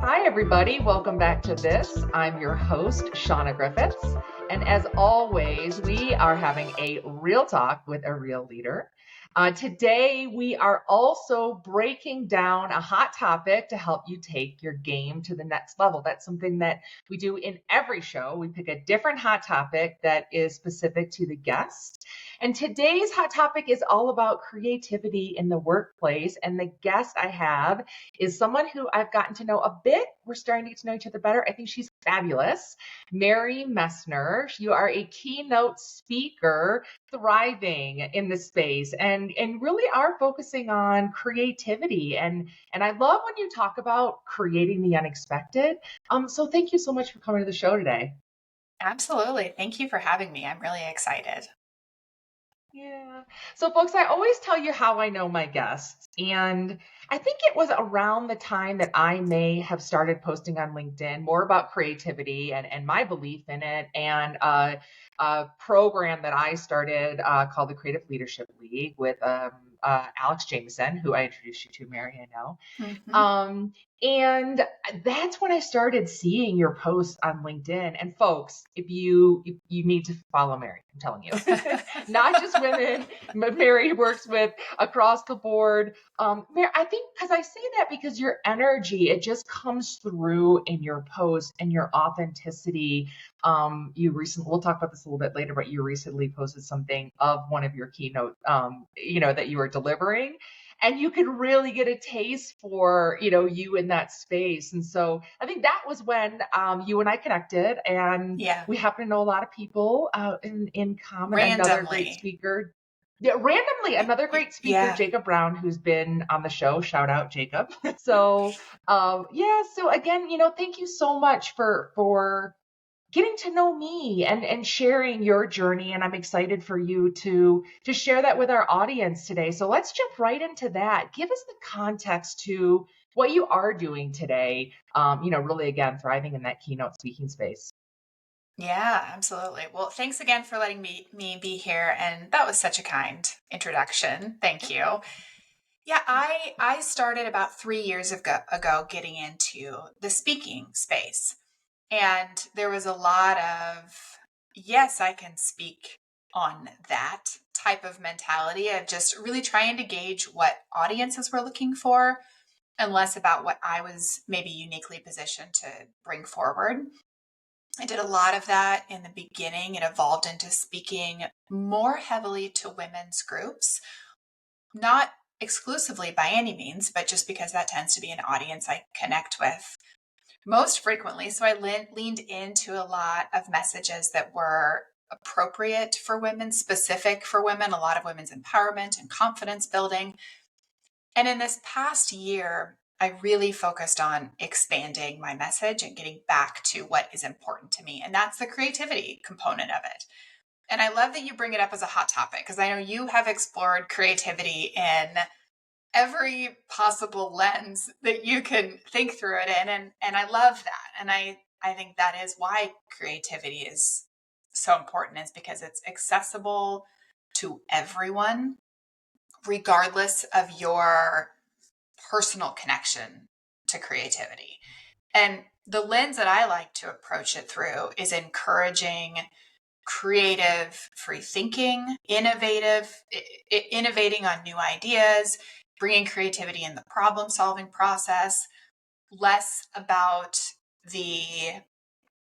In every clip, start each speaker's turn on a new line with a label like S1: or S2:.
S1: Hi, everybody. Welcome back to this. I'm your host, Shauna Griffiths. And as always, we are having a real talk with a real leader. Today, we are also breaking down a hot topic to help you take your game to the next level. That's something that we do in every show. We pick a different hot topic that is specific to the guest. And today's hot topic is all about creativity in the workplace. And the guest I have is someone who I've gotten to know a bit. We're starting to get to know each other better. I think she's fabulous. Mary Messner. You are a keynote speaker thriving in the space and really are focusing on creativity. And I love when you talk about creating the unexpected. So thank you so much for coming to the show today.
S2: Absolutely. Thank you for having me. I'm really excited.
S1: Yeah. So, folks, I always tell you how I know my guests. And I think it was around the time that I may have started posting on LinkedIn more about creativity and my belief in it, and a program that I started called the Creative Leadership League with Alex Jameson, who I introduced you to, Mary, I know.
S2: Mm-hmm.
S1: And that's when I started seeing your posts on LinkedIn. And folks, if you need to follow Mary, I'm telling you, not just women, but Mary works with across the board. Mary, I think because I say that because your energy, it just comes through in your posts and your authenticity. We'll talk about this a little bit later, but you recently posted something of one of your keynote, that you were delivering. And you could really get a taste for, you in that space. And so I think that was when you and I connected, and we happen to know a lot of people in common. Another great speaker. Yeah, randomly, another great speaker, Jacob Brown, who's been on the show. Shout out, Jacob. So, so again, thank you so much for getting to know me and sharing your journey. And I'm excited for you to share that with our audience today. So let's jump right into that. Give us the context to what you are doing today. Really, again, thriving in that keynote speaking space.
S2: Yeah, absolutely. Well, thanks again for letting me be here. And that was such a kind introduction. Thank you. Yeah, I started about 3 years ago getting into the speaking space. And there was a lot of, yes, I can speak on that type of mentality of just really trying to gauge what audiences were looking for and less about what I was maybe uniquely positioned to bring forward. I did a lot of that in the beginning. It evolved into speaking more heavily to women's groups, not exclusively by any means, but just because that tends to be an audience I connect with most frequently. So I leaned into a lot of messages that were appropriate for women, specific for women, a lot of women's empowerment and confidence building. And in this past year, I really focused on expanding my message and getting back to what is important to me. And that's the creativity component of it. And I love that you bring it up as a hot topic because I know you have explored creativity in every possible lens that you can think through it in. And I love that. And I think that is why creativity is so important, is because it's accessible to everyone, regardless of your personal connection to creativity. And the lens that I like to approach it through is encouraging creative, free thinking, innovating on new ideas, bringing creativity in the problem solving process, less about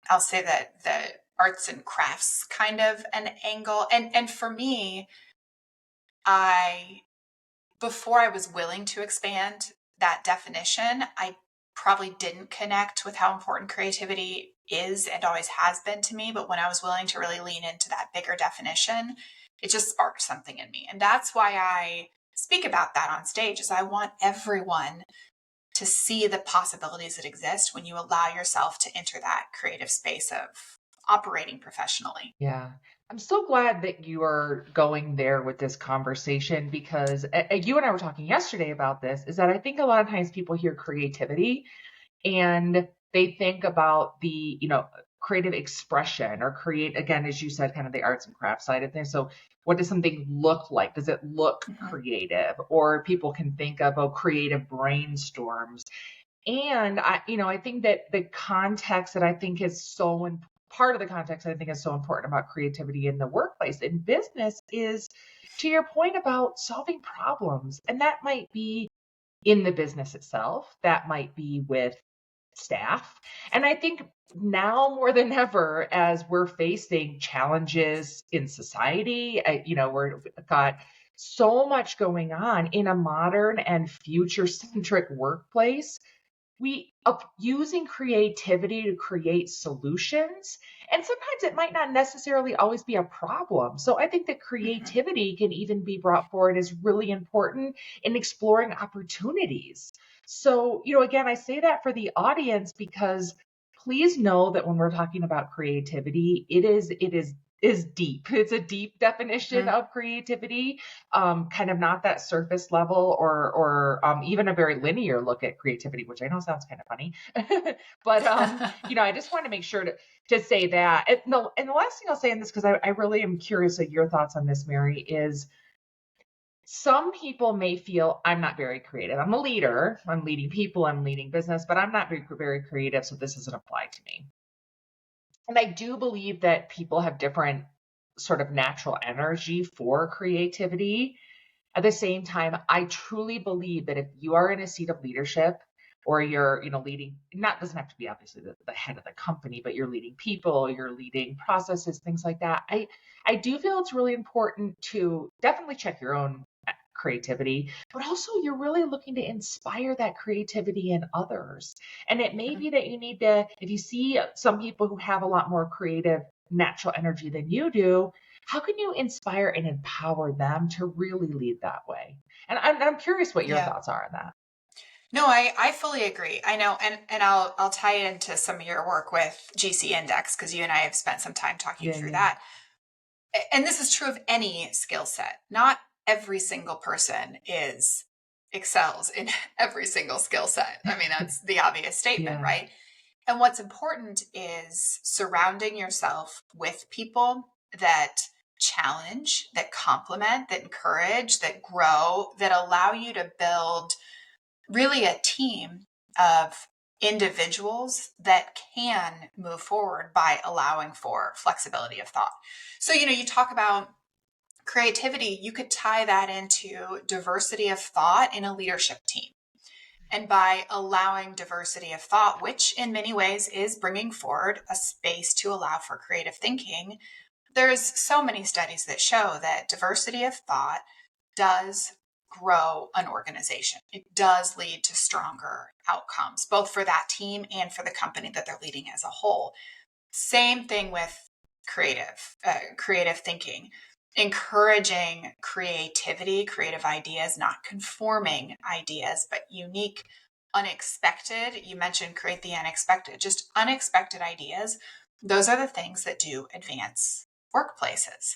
S2: I'll say that the arts and crafts kind of an angle. And for me, before I was willing to expand that definition, I probably didn't connect with how important creativity is and always has been to me. But when I was willing to really lean into that bigger definition, it just sparked something in me. And that's why I speak about that on stage, is I want everyone to see the possibilities that exist when you allow yourself to enter that creative space of operating professionally.
S1: Yeah. I'm so glad that you are going there with this conversation because you and I were talking yesterday about this, is that I think a lot of times people hear creativity and they think about the, creative expression or create, again, as you said, kind of the arts and crafts side of things. So what does something look like? Does it look creative? Or people can think of, creative brainstorms. And I think that the context that I think is part of the context that I think is so important about creativity in the workplace, in business, is to your point about solving problems. And that might be in the business itself, that might be with staff. And I think now more than ever, as we're facing challenges in society, we've got so much going on in a modern and future centric workplace. We of using creativity to create solutions, and sometimes it might not necessarily always be a problem. So I think that
S2: Mhm.
S1: creativity can even be brought forward as really important in exploring opportunities. So, again, I say that for the audience because please know that when we're talking about creativity, it is deep. It's a deep definition
S2: Mhm.
S1: of creativity, kind of not that surface level or even a very linear look at creativity, which I know sounds kind of funny. But I just want to make sure to say that. And the last thing I'll say in this, because I really am curious of your thoughts on this, Mary, is some people may feel I'm not very creative. I'm a leader. I'm leading people. I'm leading business, but I'm not very creative, so this doesn't apply to me. And I do believe that people have different sort of natural energy for creativity. At the same time, I truly believe that if you are in a seat of leadership or you're, leading, not doesn't have to be obviously the head of the company, but you're leading people, you're leading processes, things like that. I do feel it's really important to definitely check your own creativity, but also you're really looking to inspire that creativity in others. And it may be that you need to, if you see some people who have a lot more creative natural energy than you do, how can you inspire and empower them to really lead that way? And I'm curious what your
S2: Yeah.
S1: thoughts are on that.
S2: No, I fully agree. I know, and I'll tie into some of your work with GC Index because you and I have spent some time talking
S1: Yeah,
S2: through
S1: yeah.
S2: that. And this is true of any skill set. Not every single person is excels in every single skill set. I mean, that's the obvious statement,
S1: Yeah.
S2: right? And what's important is surrounding yourself with people that challenge, that complement, that encourage, that grow, that allow you to build really a team of individuals that can move forward by allowing for flexibility of thought. So, you talk about creativity, you could tie that into diversity of thought in a leadership team. And by allowing diversity of thought, which in many ways is bringing forward a space to allow for creative thinking, there's so many studies that show that diversity of thought does grow an organization. It does lead to stronger outcomes, both for that team and for the company that they're leading as a whole. Same thing with creative thinking, encouraging creativity, creative ideas, not conforming ideas, but unique, unexpected. You mentioned create the unexpected, just unexpected ideas. Those are the things that do advance workplaces.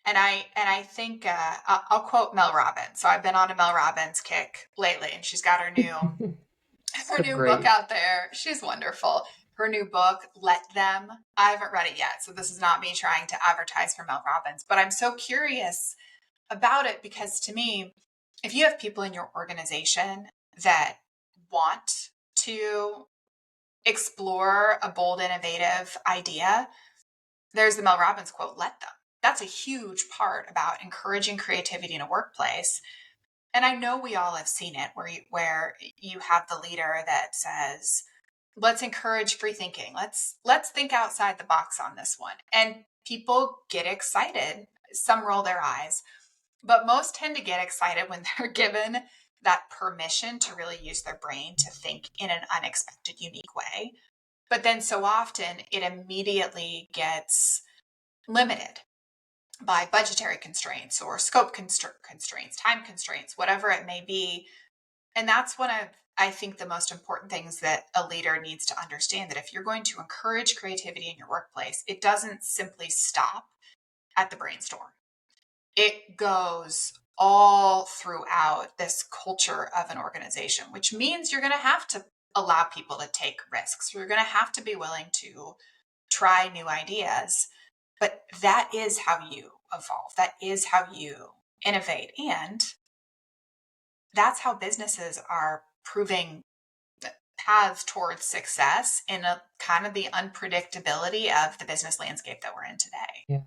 S2: And I think I'll quote Mel Robbins. So I've been on a Mel Robbins kick lately, and she's got her new her
S1: So
S2: new book
S1: great.
S2: out there. She's wonderful. Her new book, Let Them. I haven't read it yet, so this is not me trying to advertise for Mel Robbins, but I'm so curious about it because to me, if you have people in your organization that want to explore a bold, innovative idea, there's the Mel Robbins quote, let them. That's a huge part about encouraging creativity in a workplace. And I know we all have seen it where you have the leader that says, let's encourage free thinking. Let's think outside the box on this one. And people get excited. Some roll their eyes, but most tend to get excited when they're given that permission to really use their brain to think in an unexpected, unique way. But then so often it immediately gets limited by budgetary constraints or scope constraints, time constraints, whatever it may be. And that's one of, I think, the most important things that a leader needs to understand, that if you're going to encourage creativity in your workplace, it doesn't simply stop at the brainstorm. It goes all throughout this culture of an organization, which means you're going to have to allow people to take risks. You're going to have to be willing to try new ideas. But that is how you evolve. That is how you innovate. And that's how businesses are proving paths towards success in a kind of the unpredictability of the business landscape that we're in today.
S1: Yeah,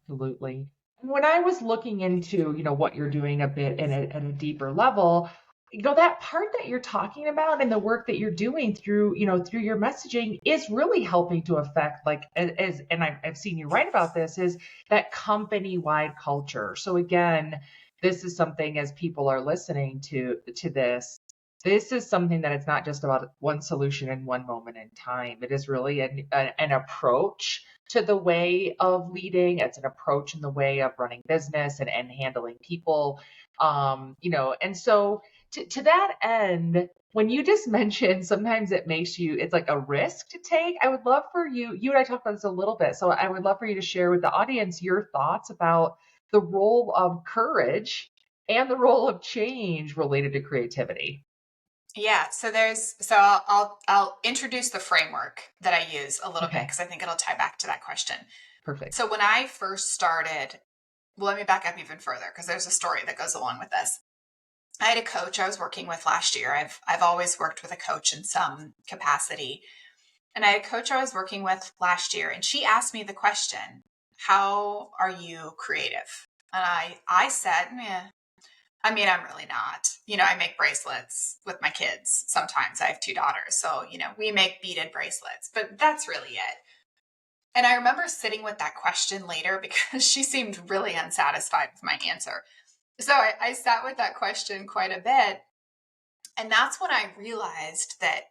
S1: absolutely. When I was looking into, what you're doing a bit at a deeper level, that part that you're talking about and the work that you're doing through, through your messaging is really helping to affect, like, and I've seen you write about this, is that company-wide culture. So again, this is something, as people are listening to this is something that it's not just about one solution in one moment in time. It is really an approach to the way of leading. It's an approach in the way of running business and handling people. And so to that end, when you just mentioned sometimes it's like a risk to take, I would love for you and I talked about this a little bit. So I would love for you to share with the audience your thoughts about the role of courage and the role of change related to creativity.
S2: Yeah, I'll introduce the framework that I use a little bit, because I think it'll tie back to that question.
S1: Perfect.
S2: So when I first started, well, let me back up even further, because there's a story that goes along with this. I had a coach I was working with last year. I've always worked with a coach in some capacity. And I had a coach I was working with last year, and she asked me the question, how are you creative? And I said, I'm really not. I make bracelets with my kids. Sometimes I have 2 daughters. So, we make beaded bracelets, but that's really it. And I remember sitting with that question later because she seemed really unsatisfied with my answer. So I sat with that question quite a bit. And that's when I realized that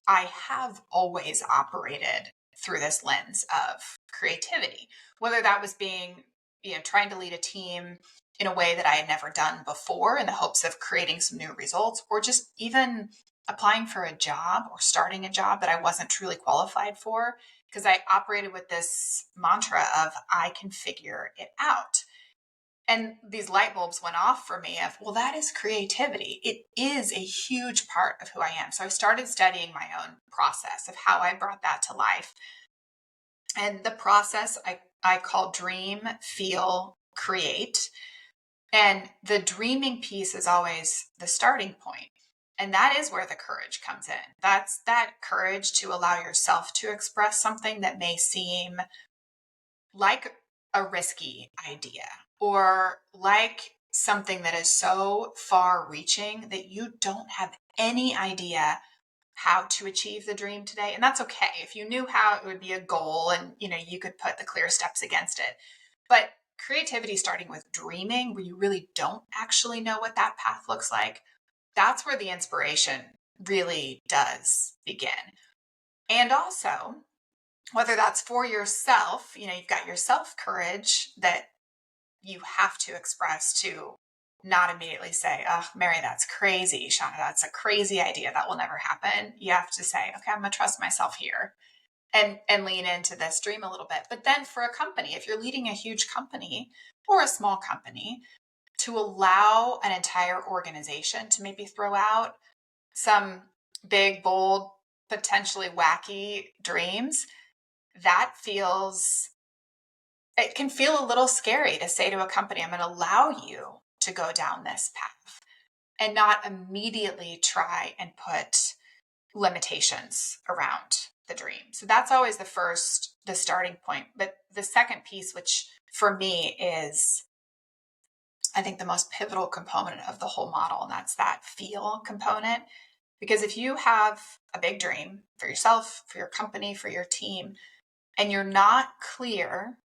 S2: I have always operated through this lens of creativity, whether that was being, trying to lead a team in a way that I had never done before in the hopes of creating some new results, or just even applying for a job or starting a job that I wasn't truly qualified for, because I operated with this mantra of I can figure it out. And these light bulbs went off for me of, well, that is creativity. It is a huge part of who I am. So I started studying my own process of how I brought that to life. And the process I call dream, feel, create. And the dreaming piece is always the starting point. And that is where the courage comes in. That's that courage to allow yourself to express something that may seem like a risky idea, or like something that is so far reaching that you don't have any idea how to achieve the dream today. And that's okay. If you knew how, it would be a goal, and you could put the clear steps against it. But creativity starting with dreaming, where you really don't actually know what that path looks like, that's where the inspiration really does begin. And also, whether that's for yourself, you've got your self courage that you have to express, to not immediately say, oh, Mary, that's crazy. Shauna, that's a crazy idea. That will never happen. You have to say, okay, I'm going to trust myself here and lean into this dream a little bit. But then for a company, if you're leading a huge company or a small company, to allow an entire organization to maybe throw out some big, bold, potentially wacky dreams, it can feel a little scary to say to a company, I'm going to allow you to go down this path, and not immediately try and put limitations around the dream. So that's always the starting point. But the second piece, which for me is, I think, the most pivotal component of the whole model, and that's that feel component. Because if you have a big dream for yourself, for your company, for your team, and you're not clear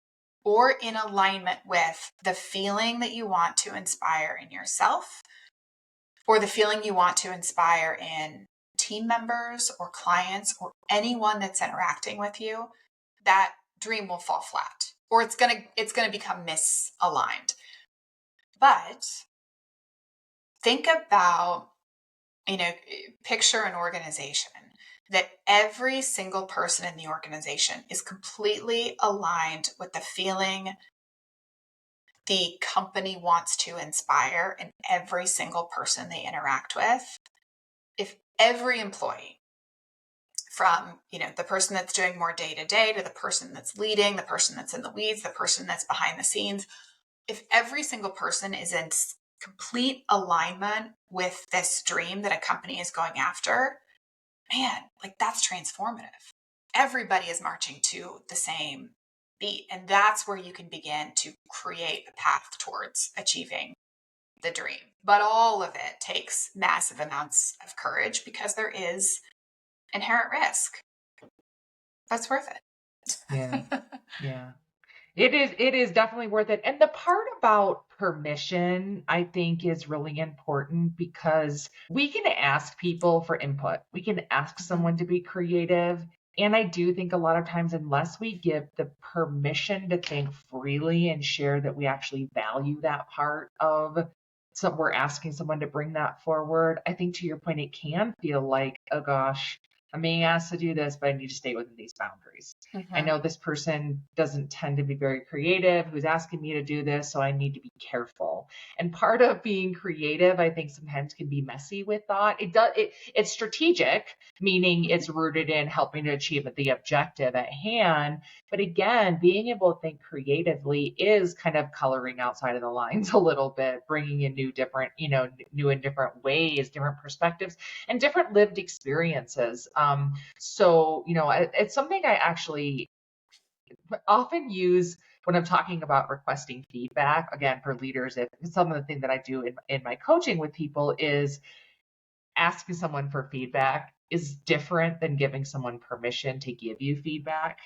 S2: or in alignment with the feeling that you want to inspire in yourself, or the feeling you want to inspire in team members or clients or anyone that's interacting with you, that dream will fall flat, or it's going to become misaligned. But think about, picture an organization that every single person in the organization is completely aligned with the feeling the company wants to inspire in every single person they interact with. If every employee, from the person that's doing more day to day to the person that's leading, the person that's in the weeds, the person that's behind the scenes, if every single person is in complete alignment with this dream that a company is going after, man, like that's transformative. Everybody is marching to the same beat. And that's where you can begin to create a path towards achieving the dream. But all of it takes massive amounts of courage because there is inherent risk. That's worth it.
S1: Yeah. Yeah. It is definitely worth it. And the part about permission, I think, is really important because we can ask people for input. We can ask someone to be creative. And I do think a lot of times, unless we give the permission to think freely and share that we actually value that part of, so we're asking someone to bring that forward, I think to your point, it can feel like, oh gosh, I'm being asked to do this, but I need to stay within these boundaries. I know this person doesn't tend to be very creative, who's asking me to do this, so I need to be careful. And part of being creative, I think sometimes can be messy with thought. It's strategic, meaning it's rooted in helping to achieve the objective at hand. But again, being able to think creatively is kind of coloring outside of the lines a little bit, bringing in new and different ways, different perspectives, and different lived experiences. So, it's something I actually often use when I'm talking about requesting feedback, again, for leaders. If some of the thing that I do in my coaching with people is asking someone for feedback is different than giving someone permission to give you feedback.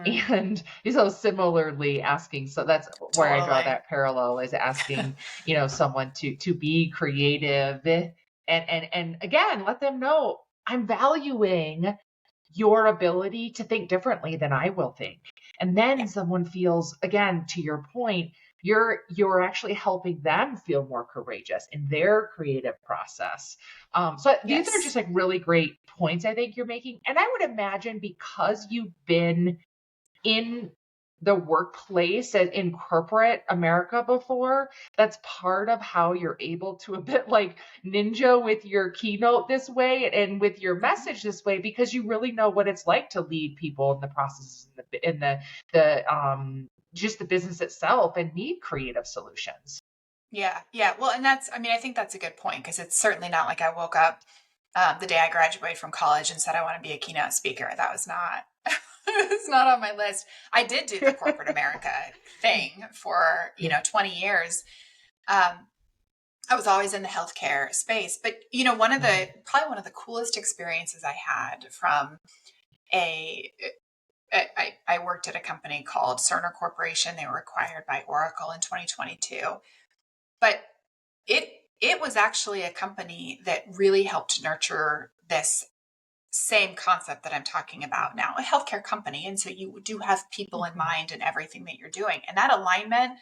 S1: And so similarly asking, so that's where I draw that parallel, is asking, someone to be creative and again, let them know I'm valuing your ability to think differently than I will think. And then someone feels, again, to your point, you're actually helping them feel more courageous in their creative process. So these are just like really great points I think you're making. And I would imagine because you've been in the workplace in corporate America before, that's part of how you're able to a bit like ninja with your keynote this way and with your message this way, because you really know what it's like to lead people in the processes in the just the business itself and need creative solutions.
S2: Yeah. Well, and I think that's a good point, because it's certainly not like I woke up the day I graduated from college and said I want to be a keynote speaker. That was not it's not on my list. I did do the corporate America thing for 20 years. I was always in the healthcare space, but probably one of the coolest experiences I had from I worked at a company called Cerner Corporation. They were acquired by Oracle in 2022, but it was actually a company that really helped nurture this same concept that I'm talking about now, a healthcare company. And so you do have people in mind in everything that you're doing. And that alignment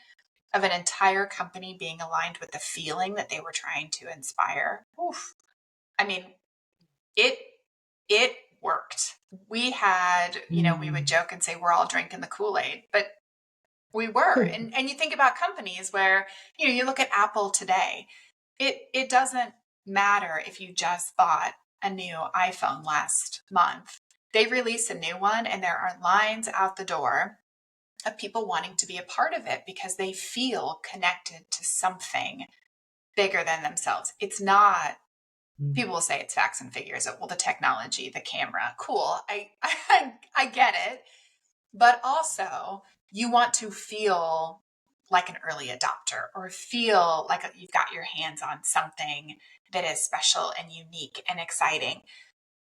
S2: of an entire company being aligned with the feeling that they were trying to inspire. Oof. I mean, it worked. We had, we would joke and say we're all drinking the Kool-Aid, but we were. And you think about companies where, you look at Apple today, it doesn't matter if you just bought a new iPhone last month. They release a new one and there are lines out the door of people wanting to be a part of it because they feel connected to something bigger than themselves. It's not, people will say it's facts and figures. Well, the technology, the camera, cool. I get it. But also you want to feel like an early adopter or feel like you've got your hands on something that is special and unique and exciting.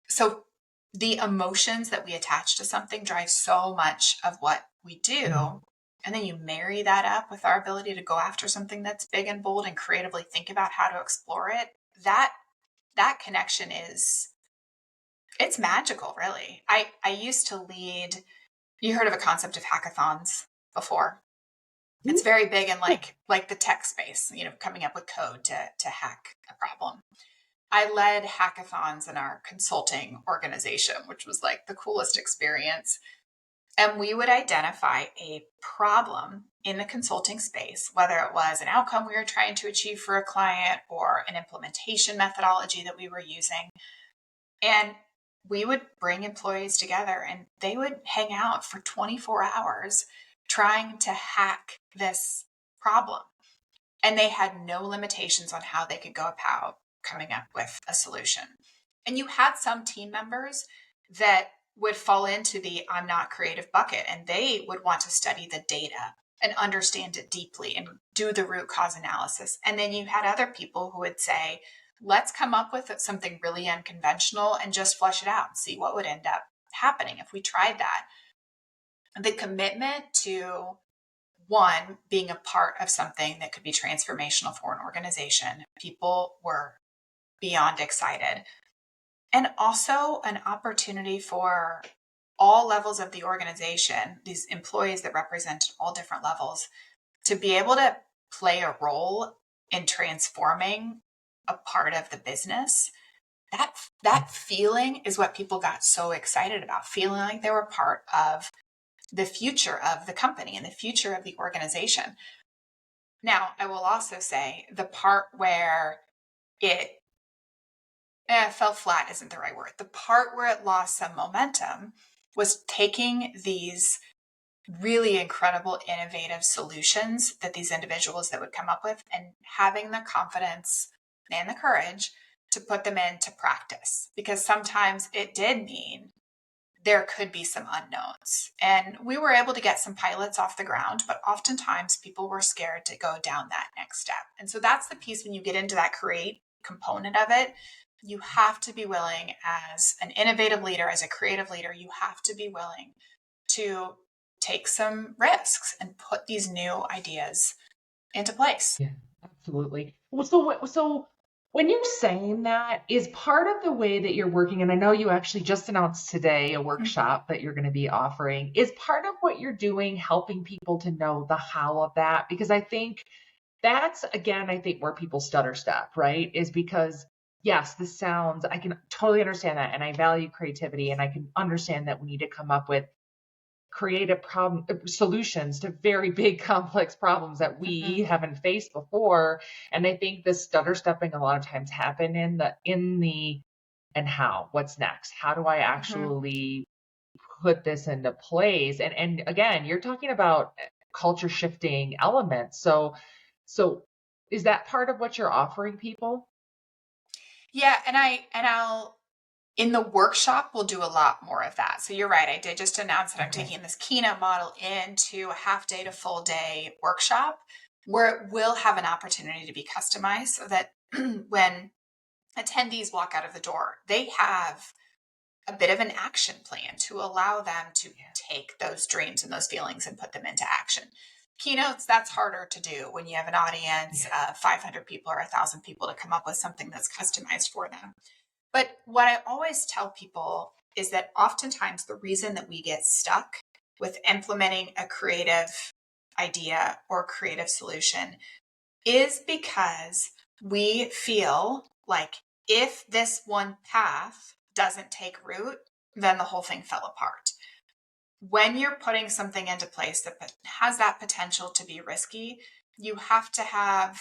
S2: So the emotions that we attach to something drive so much of what we do. And then you marry that up with our ability to go after something that's big and bold and creatively think about how to explore it. That connection it's magical, really. I used to lead, you heard of a concept of hackathons before? It's very big in like the tech space, coming up with code to hack a problem. I led hackathons in our consulting organization, which was like the coolest experience. And we would identify a problem in the consulting space, whether it was an outcome we were trying to achieve for a client or an implementation methodology that we were using. And we would bring employees together and they would hang out for 24 hours trying to hack this problem. And they had no limitations on how they could go about coming up with a solution. And you had some team members that would fall into the I'm not creative bucket, and they would want to study the data and understand it deeply and do the root cause analysis. And then you had other people who would say, let's come up with something really unconventional and just flush it out and see what would end up happening if we tried that. The commitment to, one, being a part of something that could be transformational for an organization, people were beyond excited. And also an opportunity for all levels of the organization, these employees that represent all different levels, to be able to play a role in transforming a part of the business. That feeling is what people got so excited about, feeling like they were part of the future of the company and the future of the organization. Now, I will also say the part where it fell flat isn't the right word. The part where it lost some momentum was taking these really incredible, innovative solutions that these individuals that would come up with and having the confidence and the courage to put them into practice. Because sometimes it did mean there could be some unknowns. And we were able to get some pilots off the ground, but oftentimes people were scared to go down that next step. And so that's the piece when you get into that create component of it. You have to be willing, as an innovative leader, as a creative leader, you have to be willing to take some risks and put these new ideas into place.
S1: Yeah, absolutely. So when you're saying that, is part of the way that you're working, and I know you actually just announced today a workshop that you're going to be offering, is part of what you're doing helping people to know the how of that? Because I think that's, again, I think where people stutter step, right? Is because, yes, this sounds, I can totally understand that. And I value creativity, and I can understand that we need to come up with creative solutions to very big complex problems that we haven't faced before. And I think this stutter stepping a lot of times happen in the and how, what's next? How do I actually put this into place? And again, you're talking about culture shifting elements. So is that part of what you're offering people?
S2: Yeah, and I'll in the workshop, we'll do a lot more of that. So you're right. I did just announce that I'm taking this keynote model into a half day to full day workshop where it will have an opportunity to be customized so that when attendees walk out of the door, they have a bit of an action plan to allow them to take those dreams and those feelings and put them into action. Keynotes, that's harder to do when you have an audience of 500 people or 1,000 people to come up with something that's customized for them. But what I always tell people is that oftentimes the reason that we get stuck with implementing a creative idea or creative solution is because we feel like if this one path doesn't take root, then the whole thing fell apart. When you're putting something into place that has that potential to be risky, you have to have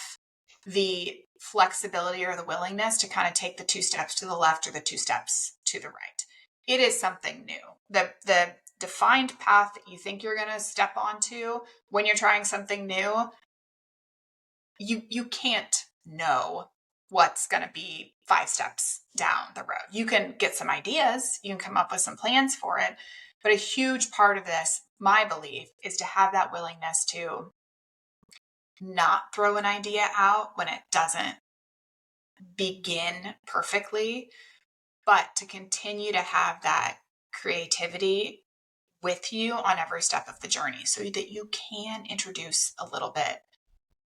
S2: the flexibility or the willingness to kind of take the 2 steps to the left or the 2 steps to the right. It is something new. The defined path that you think you're going to step onto when you're trying something new, you can't know what's going to be 5 steps down the road. You can get some ideas, you can come up with some plans for it, but a huge part of this, my belief, is to have that willingness to not throw an idea out when it doesn't begin perfectly, but to continue to have that creativity with you on every step of the journey so that you can introduce a little bit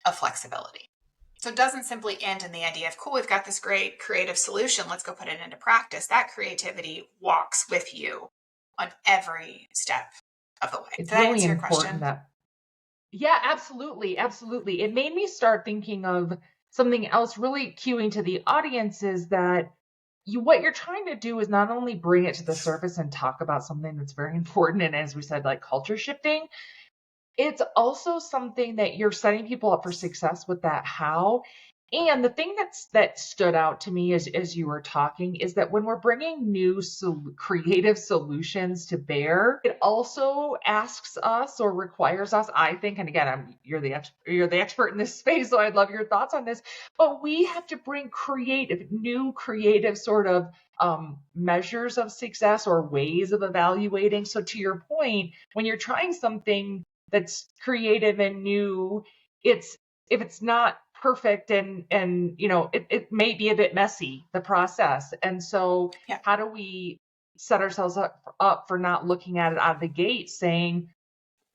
S2: of flexibility. So it doesn't simply end in the idea of, cool, we've got this great creative solution, let's go put it into practice. That creativity walks with you on every step of the way.
S1: It's
S2: Did that
S1: really
S2: answer your
S1: important
S2: question?
S1: Yeah, absolutely. Absolutely. It made me start thinking of something else really cueing to the audience is that what you're trying to do is not only bring it to the surface and talk about something that's very important. And as we said, like culture shifting, it's also something that you're setting people up for success with that how. And the thing that stood out to me as you were talking is that when we're bringing new creative solutions to bear, it also asks us or requires us, I think, and again, you're the expert in this space, so I'd love your thoughts on this. But we have to bring new creative sort of measures of success or ways of evaluating. So to your point, when you're trying something that's creative and new, it's if it's not perfect and it may be a bit messy, the process. And so
S2: Yeah.
S1: how do we set ourselves up for not looking at it out of the gate saying,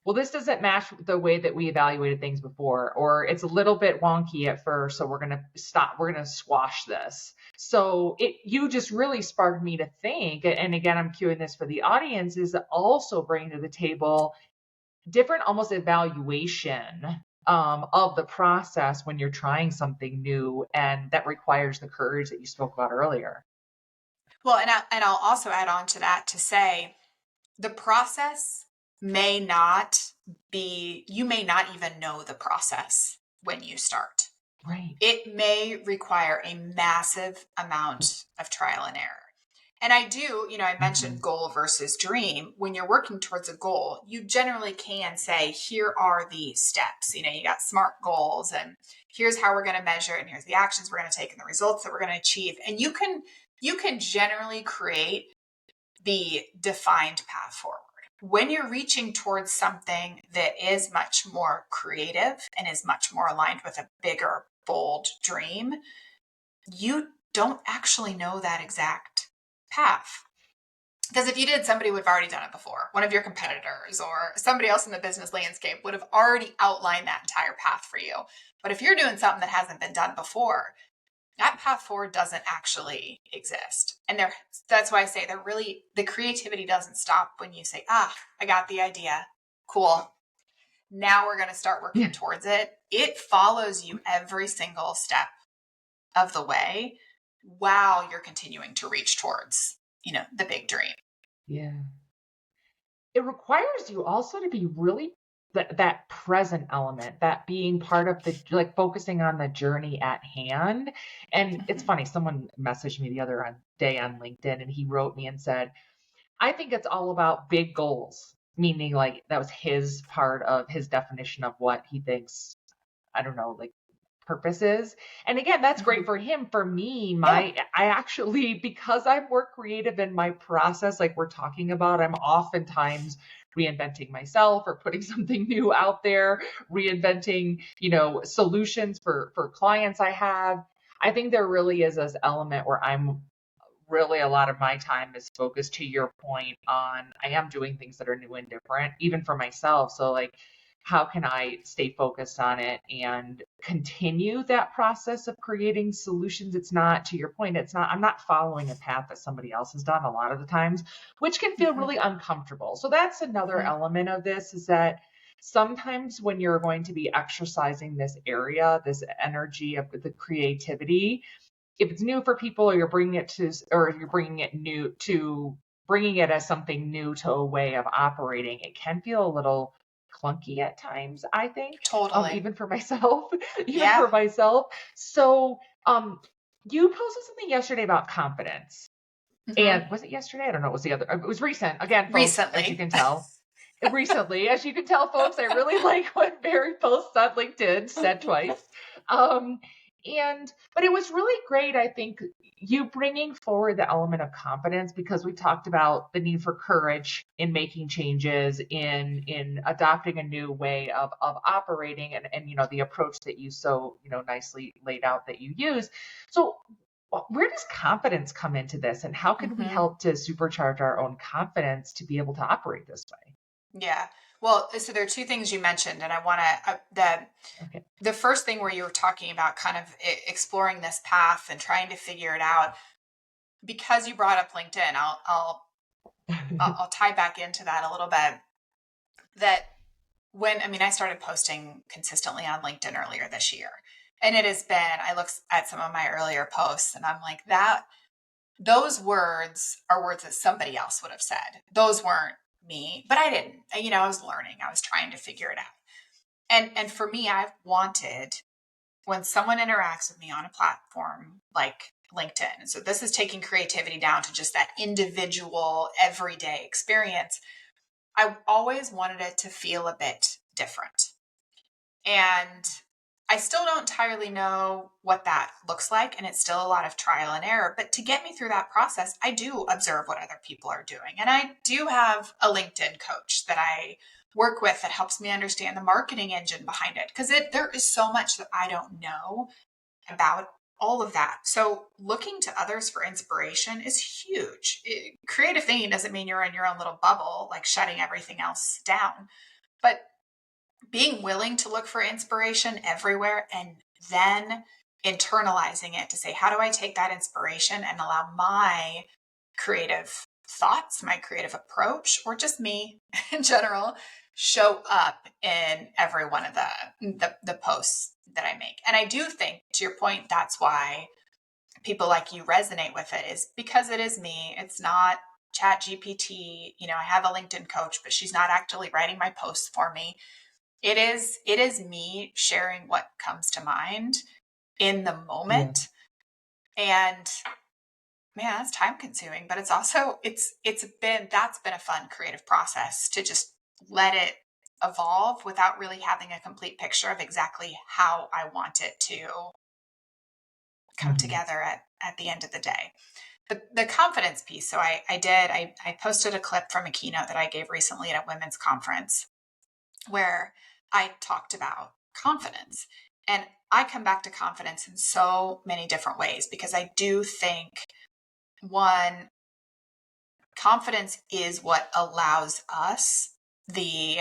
S1: well, this doesn't match the way that we evaluated things before, or it's a little bit wonky at first, so we're going to stop, we're going to squash this. So you just really sparked me to think, and again, I'm cueing this for the audience, is also bring to the table different almost evaluation of the process when you're trying something new, and that requires the courage that you spoke about earlier.
S2: Well, and I'll also add on to that to say the process may not be, you may not even know the process when you start.
S1: Right.
S2: It may require a massive amount of trial and error. And I do, I mentioned goal versus dream. When you're working towards a goal, you generally can say, here are the steps. You got SMART goals, and here's how we're going to measure it, and here's the actions we're going to take and the results that we're going to achieve. And you can generally create the defined path forward. When you're reaching towards something that is much more creative and is much more aligned with a bigger, bold dream, you don't actually know that exact path. Because if you did, somebody would have already done it before. One of your competitors or somebody else in the business landscape would have already outlined that entire path for you. But if you're doing something that hasn't been done before, that path forward doesn't actually exist. And that's why I say the creativity doesn't stop when you say, I got the idea. Cool. Now we're going to start working towards it. It follows you every single step of the way while you're continuing to reach towards, the big dream.
S1: Yeah. It requires you also to be really that present element, that being part of the, like, focusing on the journey at hand. And it's funny, someone messaged me the other day on LinkedIn, and he wrote me and said, I think it's all about big goals, meaning like that was his part of his definition of what he thinks, I don't know, like purpose is. And again, that's great for him. For me, I actually, because I'm more creative in my process, like we're talking about, I'm oftentimes reinventing myself or putting something new out there, reinventing, solutions for clients I have. I think there really is this element where I'm really, a lot of my time is focused, to your point, on I am doing things that are new and different, even for myself. So like, how can I stay focused on it and continue that process of creating solutions? It's not, to your point, I'm not following a path that somebody else has done a lot of the times, which can feel really uncomfortable. So that's another element of this, is that sometimes when you're going to be exercising this area, this energy of the creativity, if it's new for people, or you're bringing it as something new to a way of operating, it can feel a little clunky at times, I think.
S2: Totally.
S1: Even for myself. So, you posted something yesterday about confidence. And was it yesterday? I don't know. It was it was recent. Again, folks,
S2: Recently.
S1: as you can tell. Recently, as you can tell, folks, I really like what Mary posts on LinkedIn, said twice. But it was really great, I think, you bringing forward the element of confidence, because we talked about the need for courage in making changes, in adopting a new way of operating, and the approach that you so nicely laid out that you use. So where does confidence come into this, and how can we help to supercharge our own confidence to be able to operate this way?
S2: Yeah. Well, so there are two things you mentioned, and I want to, the first thing where you were talking about kind of exploring this path and trying to figure it out, because you brought up LinkedIn, I'll tie back into that a little bit. That I started posting consistently on LinkedIn earlier this year, and it has been, I look at some of my earlier posts and I'm like, those words are words that somebody else would have said. Those weren't me, but I didn't, I was learning, I was trying to figure it out. And for me, I've wanted, when someone interacts with me on a platform like LinkedIn, and so this is taking creativity down to just that individual everyday experience, I always wanted it to feel a bit different. And I still don't entirely know what that looks like, and it's still a lot of trial and error. But to get me through that process, I do observe what other people are doing. And I do have a LinkedIn coach that I work with that helps me understand the marketing engine behind it, because there is so much that I don't know about all of that. So looking to others for inspiration is huge. Creative thinking doesn't mean you're in your own little bubble, like shutting everything else down, but being willing to look for inspiration everywhere and then internalizing it to say, how do I take that inspiration and allow my creative thoughts, my creative approach, or just me in general, show up in every one of the posts that I make. And I do think, to your point, that's why people like you resonate with it, is because it is me. It's not Chat GPT. I have a LinkedIn coach, but she's not actually writing my posts for me. It is me sharing what comes to mind in the moment. Yeah. And man, that's time consuming, but it's also, that's been a fun creative process to just let it evolve without really having a complete picture of exactly how I want it to come together at the end of the day. But the confidence piece. So I posted a clip from a keynote that I gave recently at a women's conference where I talked about confidence. And I come back to confidence in so many different ways, because I do think, one, confidence is what allows us the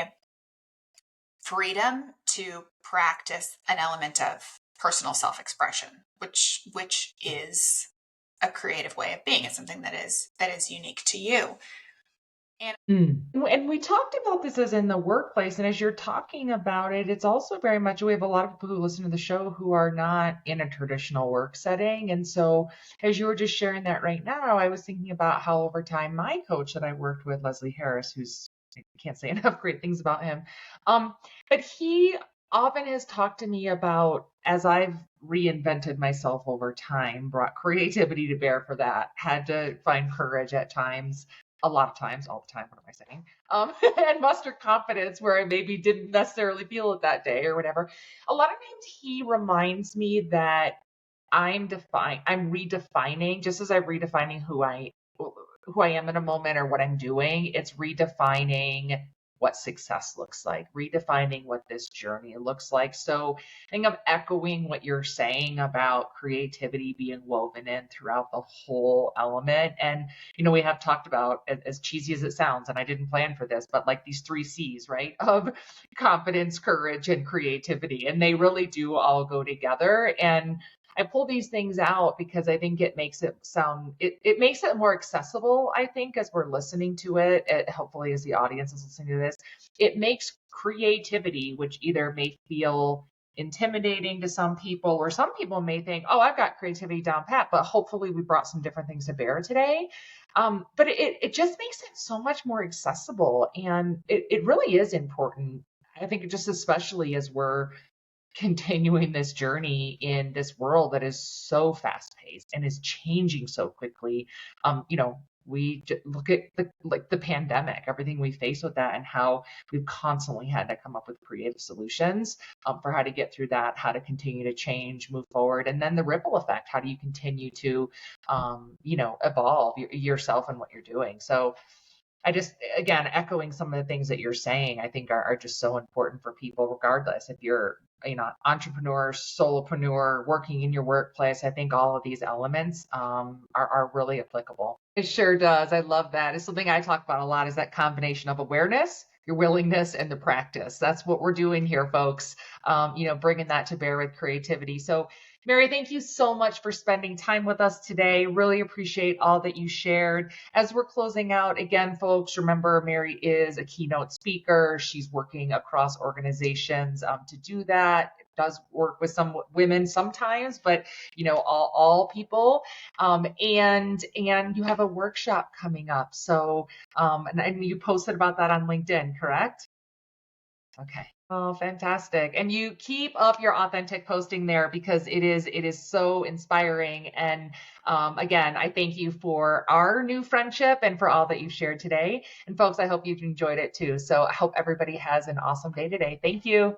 S2: freedom to practice an element of personal self-expression, which is a creative way of being. It's something that is unique to you.
S1: And we talked about this as in the workplace, and as you're talking about it, it's also very much, we have a lot of people who listen to the show who are not in a traditional work setting. And so as you were just sharing that right now, I was thinking about how over time, my coach that I worked with, Leslie Harris, I can't say enough great things about him, but he often has talked to me about, as I've reinvented myself over time, brought creativity to bear for that, had to find courage at times, a lot of times, all the time, what am I saying? And muster confidence where I maybe didn't necessarily feel it that day or whatever. A lot of times he reminds me that I'm redefining, just as I'm redefining who I am in a moment or what I'm doing. It's redefining what success looks like, redefining what this journey looks like. So I think I'm echoing what you're saying about creativity being woven in throughout the whole element. And, we have talked about, as cheesy as it sounds, and I didn't plan for this, but like these 3 C's, right? Of confidence, courage, and creativity. And they really do all go together. And I pull these things out because I think it makes it sound, it makes it more accessible, I think, as we're listening to it, hopefully as the audience is listening to this. It makes creativity, which either may feel intimidating to some people, or some people may think, oh, I've got creativity down pat, but hopefully we brought some different things to bear today. But it just makes it so much more accessible. And it really is important. I think just especially as we're continuing this journey in this world that is so fast paced and is changing so quickly. We look at the pandemic, everything we face with that, and how we've constantly had to come up with creative solutions for how to get through that, how to continue to change, move forward, and then the ripple effect. How do you continue to, evolve yourself and what you're doing? So I just, again, echoing some of the things that you're saying, I think are just so important for people, regardless if you're, entrepreneur, solopreneur, working in your workplace. I think all of these elements are really applicable. It sure does. I love that. It's something I talk about a lot, is that combination of awareness, your willingness, and the practice. That's what we're doing here, folks. Bringing that to bear with creativity. So Mary, thank you so much for spending time with us today. Really appreciate all that you shared. As we're closing out, again, folks, remember Mary is a keynote speaker. She's working across organizations to do that. Does work with some women sometimes, but all people. And you have a workshop coming up. So and you posted about that on LinkedIn, correct? Okay. Oh, fantastic. And you keep up your authentic posting there, because it is so inspiring. And again, I thank you for our new friendship and for all that you've shared today. And folks, I hope you've enjoyed it too. So I hope everybody has an awesome day today. Thank you.